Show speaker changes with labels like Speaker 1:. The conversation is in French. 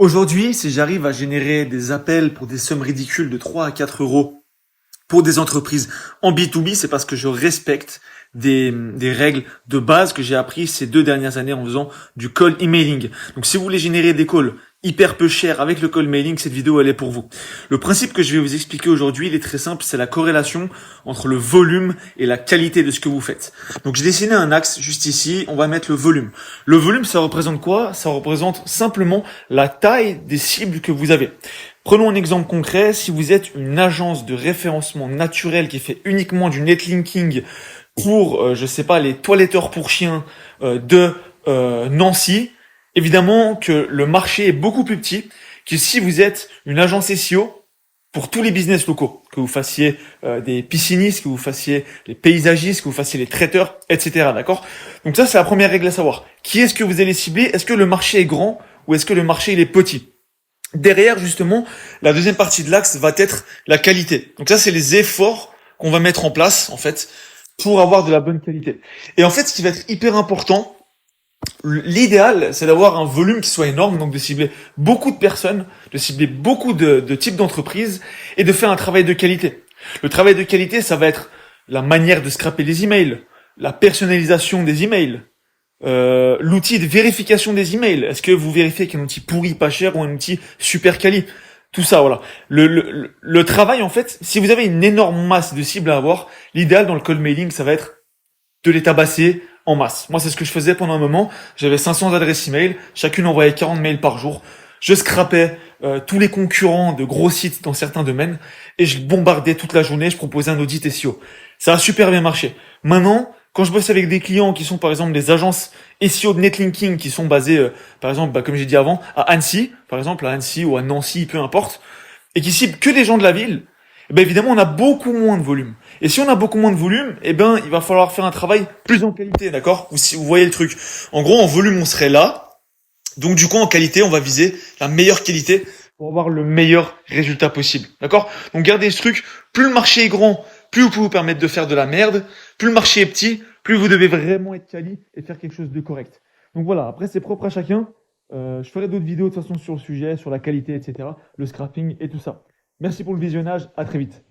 Speaker 1: Aujourd'hui, si j'arrive à générer des appels pour des sommes ridicules de 3 à 4 euros pour des entreprises en B2B, c'est parce que je respecte des règles de base que j'ai appris ces 2 dernières années en faisant du call emailing. Donc si vous voulez générer des calls hyper peu chers avec le call mailing, cette vidéo elle est pour vous. Le principe que je vais vous expliquer aujourd'hui, il est très simple, c'est la corrélation entre le volume et la qualité de ce que vous faites. Donc j'ai dessiné un axe juste ici, on va mettre le volume. Le volume, ça représente quoi? Ça représente simplement la taille des cibles que vous avez. Prenons un exemple concret, si vous êtes une agence de référencement naturel qui fait uniquement du netlinking pour, je sais pas, les toiletteurs pour chiens de Nancy, évidemment que le marché est beaucoup plus petit que si vous êtes une agence SEO pour tous les business locaux, que vous fassiez des piscinistes, que vous fassiez les paysagistes, que vous fassiez les traiteurs, etc. D'accord? Donc ça, c'est la première règle à savoir. Qui est-ce que vous allez cibler? Est-ce que le marché est grand ou est-ce que le marché il est petit? Derrière, justement, la deuxième partie de l'axe va être la qualité. Donc ça, c'est les efforts qu'on va mettre en place, en fait, pour avoir de la bonne qualité. Et en fait, ce qui va être hyper important, l'idéal, c'est d'avoir un volume qui soit énorme, donc de cibler beaucoup de personnes, de cibler beaucoup de types d'entreprises et de faire un travail de qualité. Le travail de qualité, ça va être la manière de scraper les emails, la personnalisation des emails, l'outil de vérification des emails. Est-ce que vous vérifiez qu'un outil pourri pas cher ou un outil super quali? Tout ça, voilà. Le travail, en fait, si vous avez une énorme masse de cibles à avoir, l'idéal dans le cold mailing, ça va être de les tabasser en masse. Moi, c'est ce que je faisais pendant un moment. J'avais 500 adresses email, chacune envoyait 40 mails par jour. Je scrapais tous les concurrents de gros sites dans certains domaines et je bombardais toute la journée, je proposais un audit SEO. Ça a super bien marché. Maintenant, quand je bosse avec des clients qui sont par exemple des agences SEO de netlinking qui sont basées, par exemple, comme j'ai dit avant, à Annecy, par exemple, à Annecy ou à Nancy, peu importe, et qui ciblent que des gens de la ville, eh ben évidemment, on a beaucoup moins de volume. Et si on a beaucoup moins de volume, eh ben, il va falloir faire un travail plus en qualité, d'accord? Ou si vous voyez le truc. En gros, en volume, on serait là. Donc, du coup, en qualité, on va viser la meilleure qualité pour avoir le meilleur résultat possible, d'accord? Donc, gardez ce truc. Plus le marché est grand, plus vous pouvez vous permettre de faire de la merde. Plus le marché est petit, plus vous devez vraiment être quali et faire quelque chose de correct. Donc voilà, après, c'est propre à chacun. Je ferai d'autres vidéos de toute façon sur le sujet, sur la qualité, etc., le scrapping et tout ça. Merci pour le visionnage, à très vite.